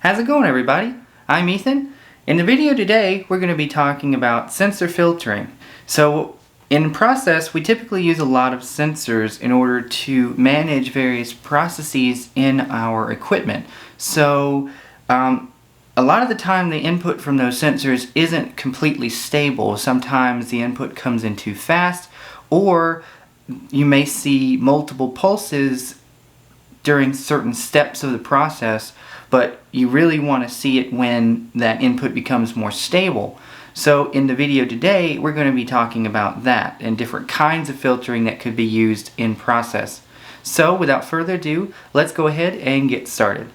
How's it going, everybody? I'm Ethan. In the video today, we're going to be talking about sensor filtering. So in process, we typically use a lot of sensors in order to manage various processes in our equipment. So a lot of the time the input from those sensors isn't completely stable. Sometimes the input comes in too fast, or you may see multiple pulses during certain steps of the process, but you really want to see it when that input becomes more stable. So in the video today, we're going to be talking about that and different kinds of filtering that could be used in process. So without further ado, let's go ahead and get started.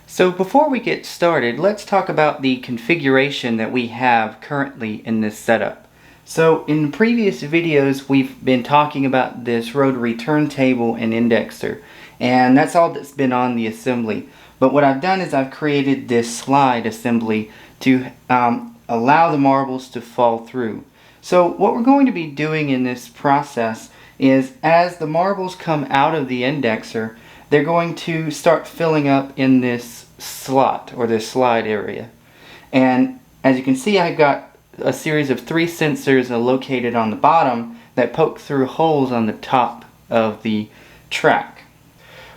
So before we get started, let's talk about the configuration that we have currently in this setup. So in previous videos, we've been talking about this rotary turntable and indexer, and that's all that's been on the assembly. But what I've done is I've created this slide assembly to allow the marbles to fall through. So what we're going to be doing in this process is, as the marbles come out of the indexer, they're going to start filling up in this slot or this slide area. And as you can see, I've got a series of 3 sensors located on the bottom that poke through holes on the top of the track.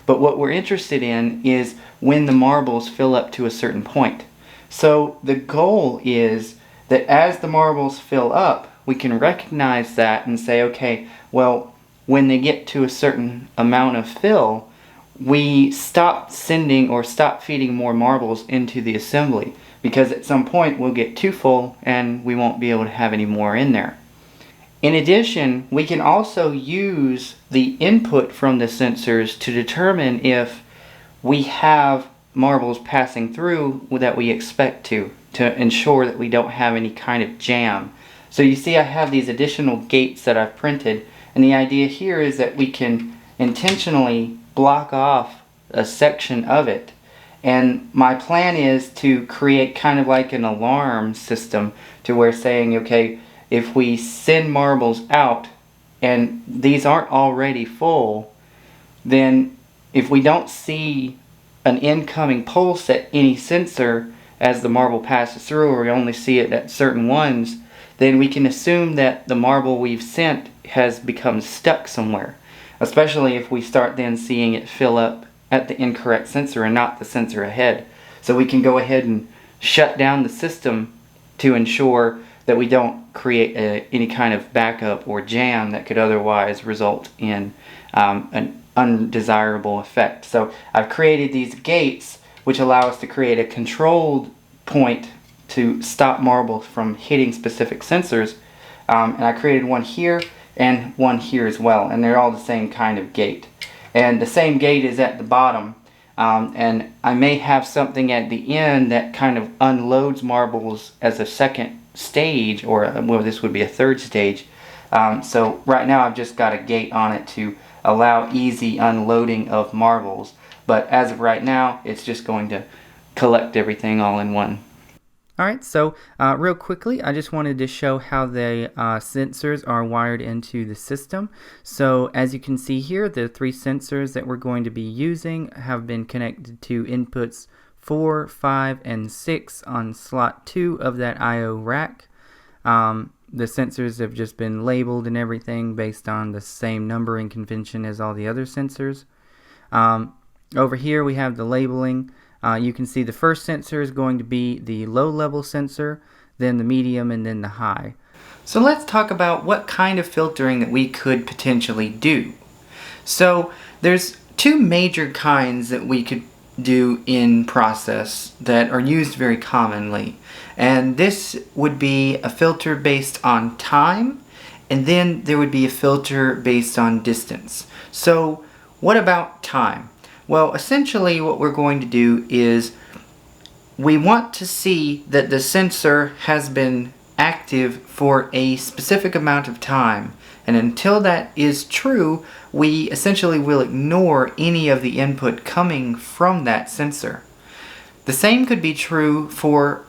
But what we're interested in is when the marbles fill up to a certain point. So the goal is that as the marbles fill up, we can recognize that and say, okay, well, when they get to a certain amount of fill, we stop sending or stop feeding more marbles into the assembly, because at some point we'll get too full and we won't be able to have any more in there. In addition, we can also use the input from the sensors to determine if we have marbles passing through that we expect to ensure that we don't have any kind of jam. So you see I have these additional gates that I've printed, and the idea here is that we can intentionally block off a section of it. And my plan is to create kind of like an alarm system to where saying, okay, if we send marbles out and these aren't already full, then if we don't see an incoming pulse at any sensor as the marble passes through, or we only see it at certain ones, then we can assume that the marble we've sent has become stuck somewhere. Especially if we start then seeing it fill up at the incorrect sensor and not the sensor ahead. So we can go ahead and shut down the system to ensure that we don't create any kind of backup or jam that could otherwise result in an undesirable effect. So I've created these gates which allow us to create a controlled point to stop marbles from hitting specific sensors. And I created one here and one here as well, and they're all the same kind of gate. And the same gate is at the bottom, and I may have something at the end that kind of unloads marbles as a second stage, or well, this would be a third stage. So right now I've just got a gate on it to allow easy unloading of marbles, but as of right now it's just going to collect everything all in one. Alright, so real quickly, I just wanted to show how the sensors are wired into the system. So as you can see here, the 3 sensors that we're going to be using have been connected to inputs 4, 5, and 6 on slot 2 of that I/O rack. The sensors have just been labeled and everything based on the same numbering convention as all the other sensors. Over here we have the labeling. You can see the first sensor is going to be the low level sensor, then the medium, and then the high. So let's talk about what kind of filtering that we could potentially do. So there's 2 major kinds that we could do in process that are used very commonly. And this would be a filter based on time, and then there would be a filter based on distance. So what about time? Well, essentially what we're going to do is we want to see that the sensor has been active for a specific amount of time, and until that is true, we essentially will ignore any of the input coming from that sensor. The same could be true for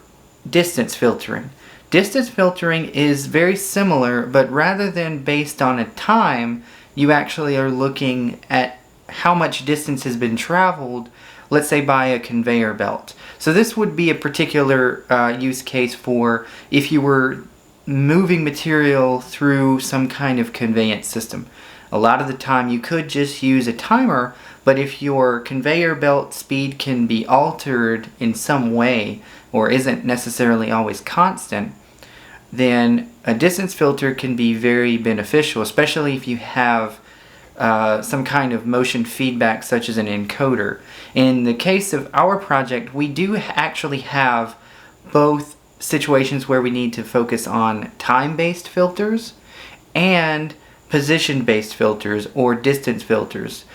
distance filtering. Distance filtering is very similar, but rather than based on a time, you actually are looking at how much distance has been traveled, let's say by a conveyor belt. So this would be a particular use case for if you were moving material through some kind of conveyance system. A lot of the time you could just use a timer, but if your conveyor belt speed can be altered in some way or isn't necessarily always constant, then a distance filter can be very beneficial, especially if you have some kind of motion feedback such as an encoder. In the case of our project, we do actually have both situations where we need to focus on time-based filters and position-based filters or distance filters.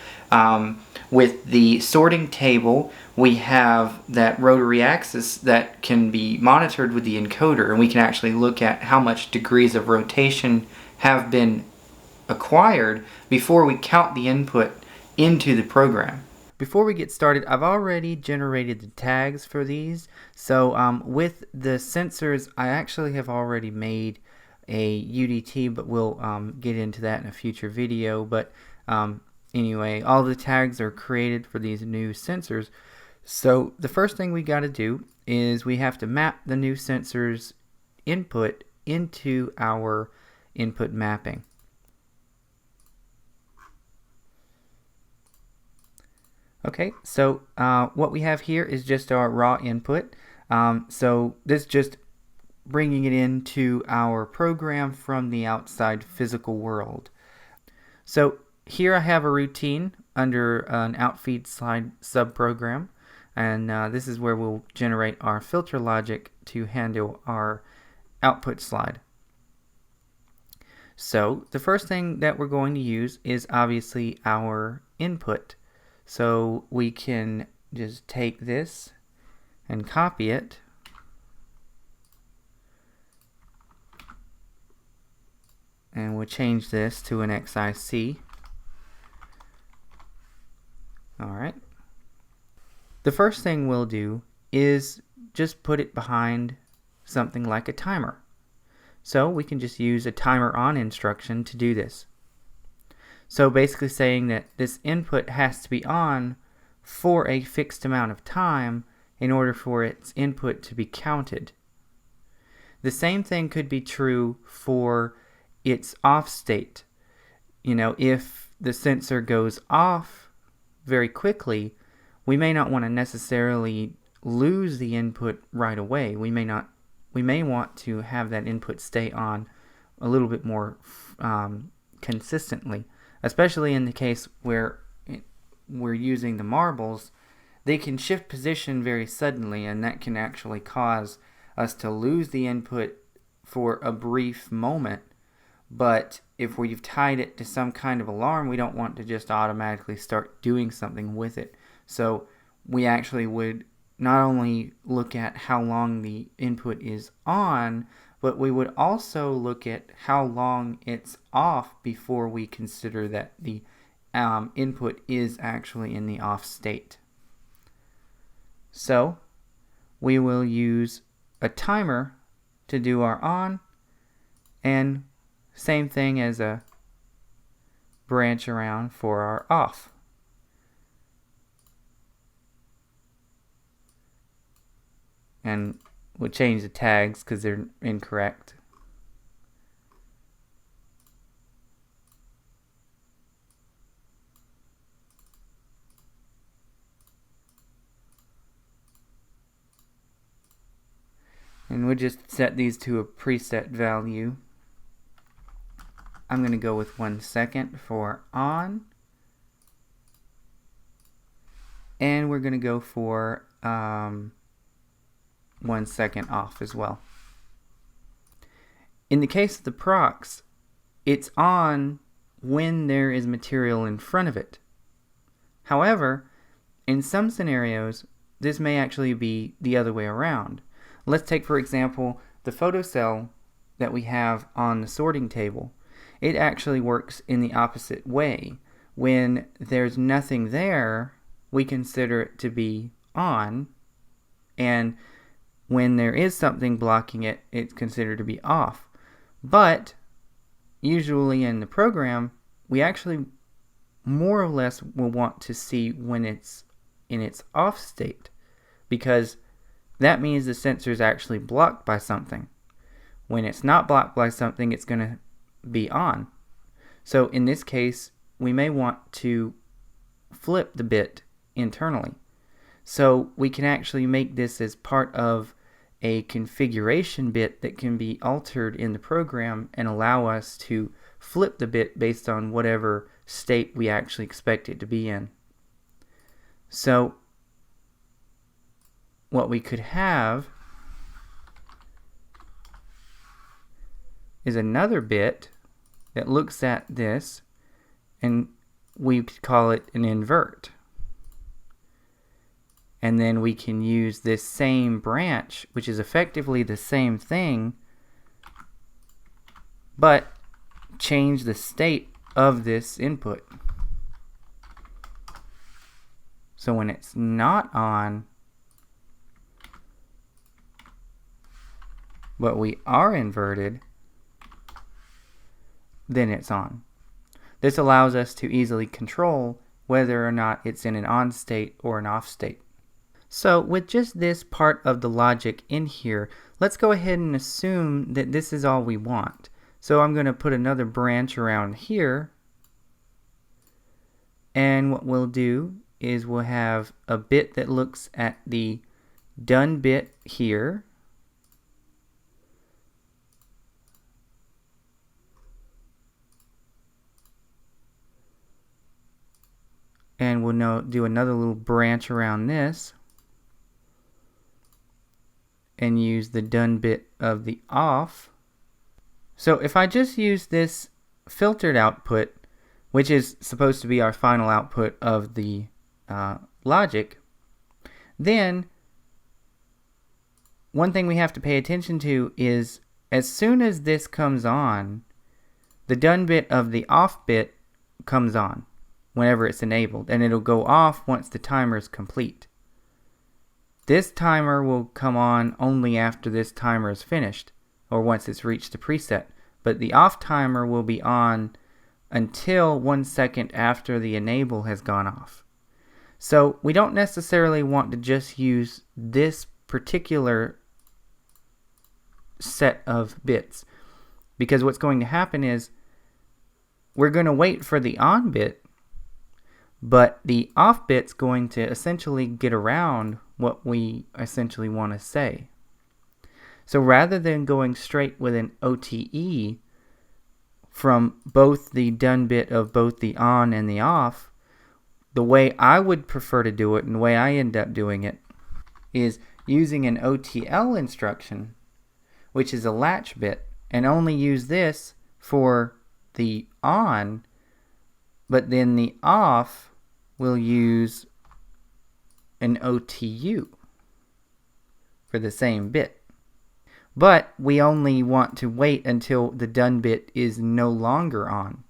With the sorting table, we have that rotary axis that can be monitored with the encoder, and we can actually look at how much degrees of rotation have been acquired before we count the input into the program. Before we get started, I've already generated the tags for these. So with the sensors, I actually have already made a UDT, but we'll get into that in a future video. But anyway, all the tags are created for these new sensors. So the first thing we got to do is we have to map the new sensors input into our input mapping. Okay, so what we have here is just our raw input. So this is just bringing it into our program from the outside physical world. So here I have a routine under an outfeed slide subprogram, and this is where we'll generate our filter logic to handle our output slide. So the first thing that we're going to use is obviously our input. So we can just take this and copy it, and we'll change this to an XIC. Alright. The first thing we'll do is just put it behind something like a timer. So we can just use a timer on instruction to do this. So basically saying that this input has to be on for a fixed amount of time in order for its input to be counted. The same thing could be true for its off state. You know, if the sensor goes off very quickly, we may not want to necessarily lose the input right away. We may want to have that input stay on a little bit more consistently. Especially in the case where we're using the marbles, they can shift position very suddenly, and that can actually cause us to lose the input for a brief moment. But if we've tied it to some kind of alarm, we don't want to just automatically start doing something with it. So we actually would not only look at how long the input is on, but we would also look at how long it's off before we consider that the input is actually in the off state. So we will use a timer to do our on, and same thing as a branch around for our off. And we'll change the tags because they're incorrect. And we'll just set these to a preset value. I'm going to go with 1 second for on. And we're going to go for 1 second off as well. In the case of the procs, it's on when there is material in front of it. However, in some scenarios, this may actually be the other way around. Let's take, for example, the photocell that we have on the sorting table. It actually works in the opposite way. When there's nothing there, we consider it to be on, and when there is something blocking it, it's considered to be off. But usually in the program, we actually more or less will want to see when it's in its off state, because that means the sensor is actually blocked by something. When it's not blocked by something, it's going to be on. So in this case, we may want to flip the bit internally. So we can actually make this as part of a configuration bit that can be altered in the program and allow us to flip the bit based on whatever state we actually expect it to be in. So what we could have is another bit that looks at this, and we call it an invert. And then we can use this same branch, which is effectively the same thing, but change the state of this input. So when it's not on, but we are inverted, then it's on. This allows us to easily control whether or not it's in an on state or an off state. So with just this part of the logic in here, let's go ahead and assume that this is all we want. So I'm going to put another branch around here, and what we'll do is we'll have a bit that looks at the done bit here, and we'll now do another little branch around this and use the done bit of the off. So if I just use this filtered output, which is supposed to be our final output of the logic, then one thing we have to pay attention to is as soon as this comes on, the done bit of the off bit comes on whenever it's enabled, and it'll go off once the timer is complete. This timer will come on only after this timer is finished, or once it's reached the preset, but the off timer will be on until 1 second after the enable has gone off. So we don't necessarily want to just use this particular set of bits, because what's going to happen is we're going to wait for the on bit, but the off bit's going to essentially get around what we essentially want to say. So rather than going straight with an OTE from both the done bit of both the on and the off, the way I would prefer to do it, and the way I end up doing it, is using an OTL instruction, which is a latch bit, and only use this for the on, but then the off will use an OTU for the same bit. But we only want to wait until the done bit is no longer on.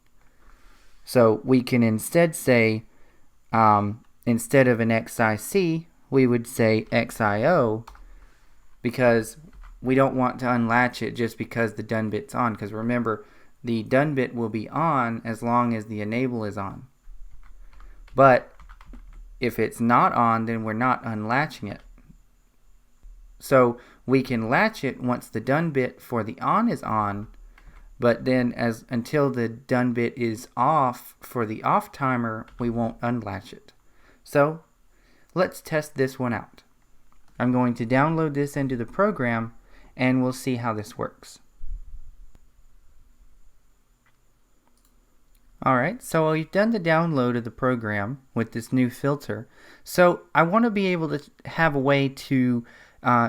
So we can instead say, instead of an XIC, we would say XIO, because we don't want to unlatch it just because the done bit's on. Because remember, the done bit will be on as long as the enable is on. But if it's not on, then we're not unlatching it. So we can latch it once the done bit for the on is on, but then until the done bit is off for the off timer, we won't unlatch it. So let's test this one out. I'm going to download this into the program, and we'll see how this works. Alright, so we've done the download of the program with this new filter. So I want to be able to have a way to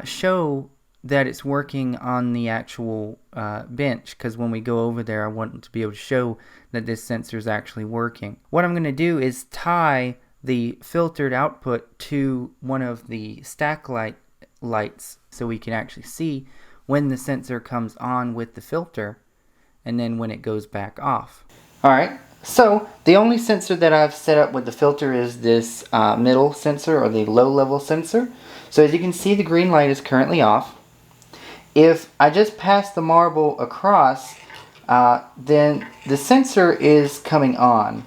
show that it's working on the actual bench, because when we go over there I want to be able to show that this sensor is actually working. What I'm going to do is tie the filtered output to one of the stack lights so we can actually see when the sensor comes on with the filter and then when it goes back off. Alright, So the only sensor that I've set up with the filter is this middle sensor, or the low level sensor. So as you can see, the green light is currently off. If I just pass the marble across, then the sensor is coming on.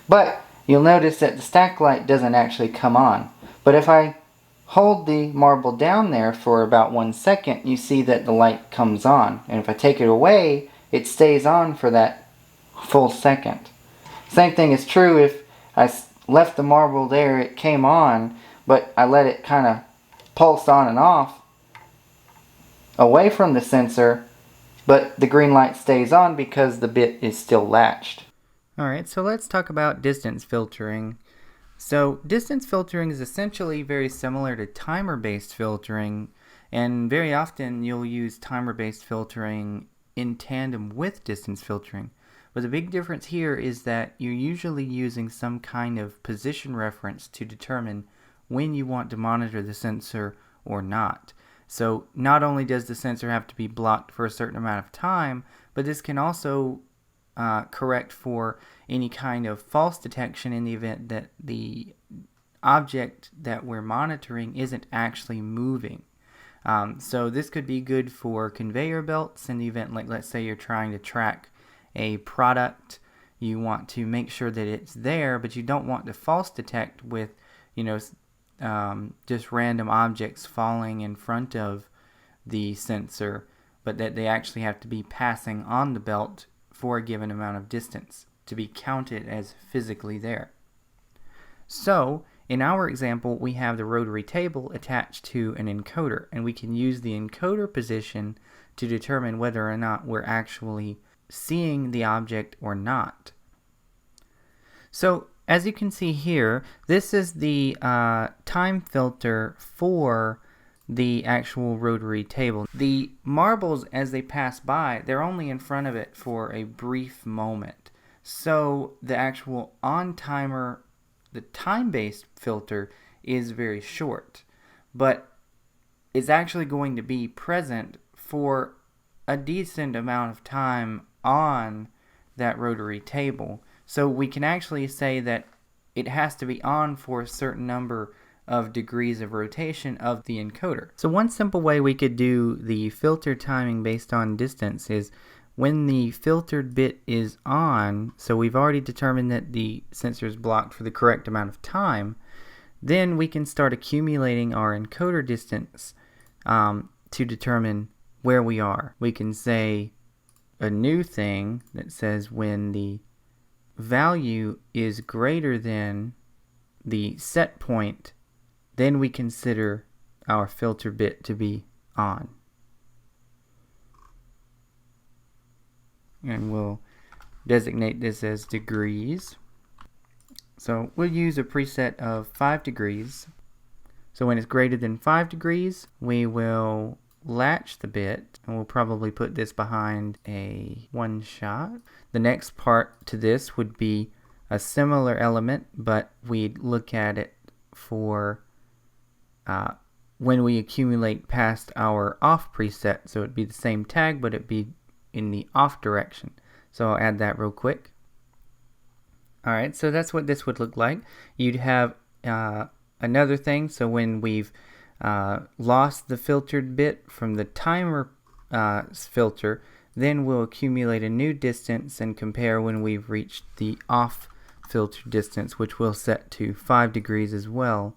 But you'll notice that the stack light doesn't actually come on. But if I hold the marble down there for about 1 second, you see that the light comes on. And if I take it away, it stays on for that full second. Same thing is true if I left the marble there, it came on, but I let it kind of pulse on and off away from the sensor, but the green light stays on because the bit is still latched. Alright, so let's talk about distance filtering. So distance filtering is essentially very similar to timer-based filtering, and very often you'll use timer-based filtering in tandem with distance filtering. But the big difference here is that you're usually using some kind of position reference to determine when you want to monitor the sensor or not. So not only does the sensor have to be blocked for a certain amount of time, but this can also correct for any kind of false detection in the event that the object that we're monitoring isn't actually moving. So this could be good for conveyor belts in the event, like let's say you're trying to track a product. You want to make sure that it's there, but you don't want to false detect with, just random objects falling in front of the sensor, but that they actually have to be passing on the belt for a given amount of distance to be counted as physically there. So in our example, we have the rotary table attached to an encoder, and we can use the encoder position to determine whether or not we're actually seeing the object or not. So as you can see here, this is the time filter for the actual rotary table. The marbles, as they pass by, they're only in front of it for a brief moment. So the actual on-timer, the time-based filter, is very short, but is actually going to be present for a decent amount of time on that rotary table. So we can actually say that it has to be on for a certain number of degrees of rotation of the encoder. So one simple way we could do the filter timing based on distance is when the filtered bit is on, so we've already determined that the sensor is blocked for the correct amount of time, then we can start accumulating our encoder distance to determine where we are. We can say a new thing that says when the value is greater than the set point, then we consider our filter bit to be on. And we'll designate this as degrees. So we'll use a preset of 5 degrees. So when it's greater than 5 degrees, we will latch the bit, and we'll probably put this behind a one shot. The next part to this would be a similar element, but we'd look at it for when we accumulate past our off preset. So it'd be the same tag, but it'd be in the off direction. So I'll add that real quick. Alright, so that's what this would look like. You'd have another thing, so when we've lost the filtered bit from the timer filter, then we'll accumulate a new distance and compare when we've reached the off filter distance, which we'll set to 5 degrees as well,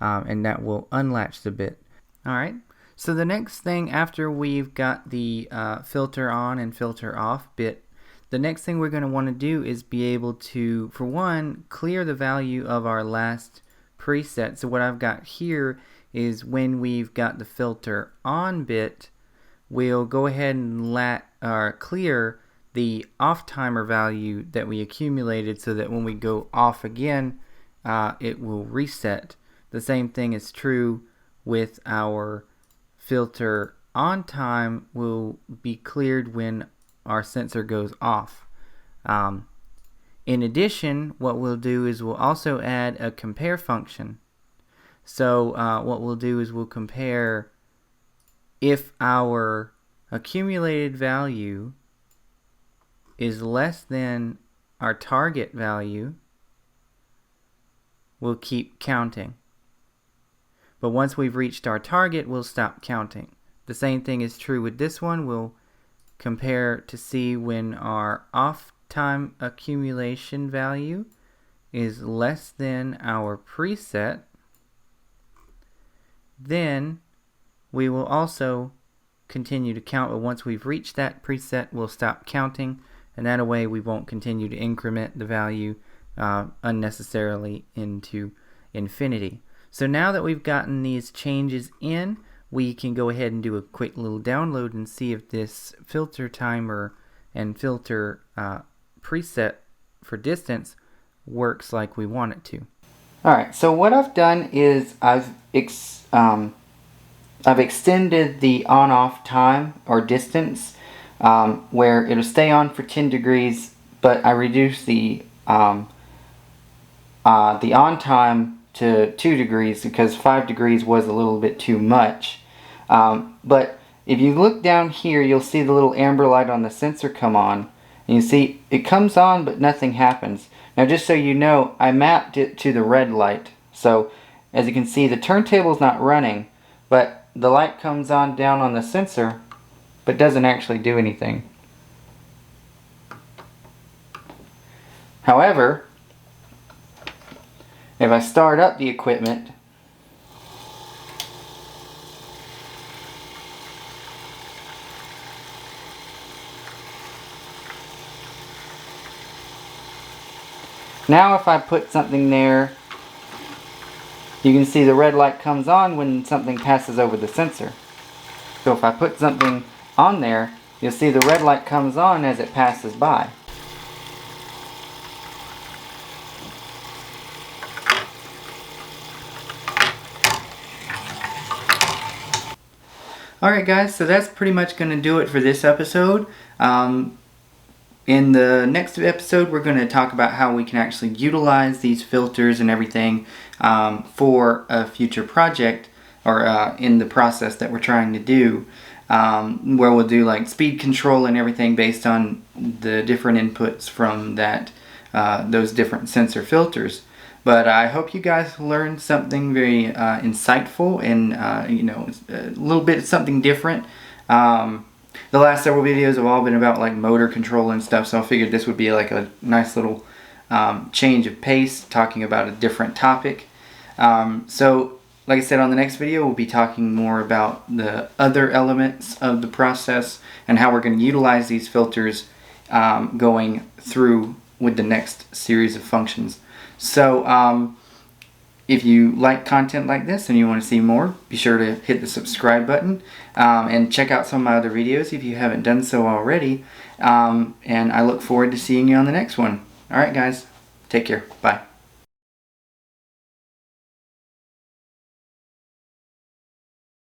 and that will unlatch the bit. Alright, so the next thing after we've got the filter on and filter off bit, the next thing we're going to want to do is be able to, for one, clear the value of our last preset. So what I've got here is when we've got the filter on bit, we'll go ahead and clear the off timer value that we accumulated so that when we go off again, it will reset. The same thing is true with our filter on time, will be cleared when our sensor goes off. In addition, what we'll do is we'll also add a compare function. So what we'll do is we'll compare if our accumulated value is less than our target value will keep counting. But once we've reached our target, we'll stop counting. The same thing is true with this one. We'll compare to see when our off time accumulation value is less than our preset. Then we will also continue to count, but once we've reached that preset, we'll stop counting, and that way we won't continue to increment the value unnecessarily into infinity. So now that we've gotten these changes in, we can go ahead and do a quick little download and see if this filter timer and filter preset for distance works like we want it to. Alright, so what I've done is I've extended the on-off time or distance where it'll stay on for 10 degrees, but I reduced the on time to 2 degrees because 5 degrees was a little bit too much. But if you look down here, you'll see the little amber light on the sensor come on. And you see it comes on, but nothing happens. Now, just so you know, I mapped it to the red light. So as you can see, the turntable's not running, but the light comes on down on the sensor, but doesn't actually do anything. However, if I start up the equipment, now if I put something there, you can see the red light comes on when something passes over the sensor. So if I put something on there, you'll see the red light comes on as it passes by. Alright guys, so that's pretty much going to do it for this episode. In the next episode, we're going to talk about how we can actually utilize these filters and everything for a future project or in the process that we're trying to do, where we'll do like speed control and everything based on the different inputs from that those different sensor filters. But I hope you guys learned something very insightful and you know, a little bit of something different. The last several videos have all been about like motor control and stuff, so I figured this would be like a nice little change of pace, talking about a different topic. So like I said, on the next video we'll be talking more about the other elements of the process and how we're going to utilize these filters going through with the next series of functions. So if you like content like this and you want to see more, be sure to hit the subscribe button and check out some of my other videos if you haven't done so already. And I look forward to seeing you on the next one. Alright guys, take care. Bye.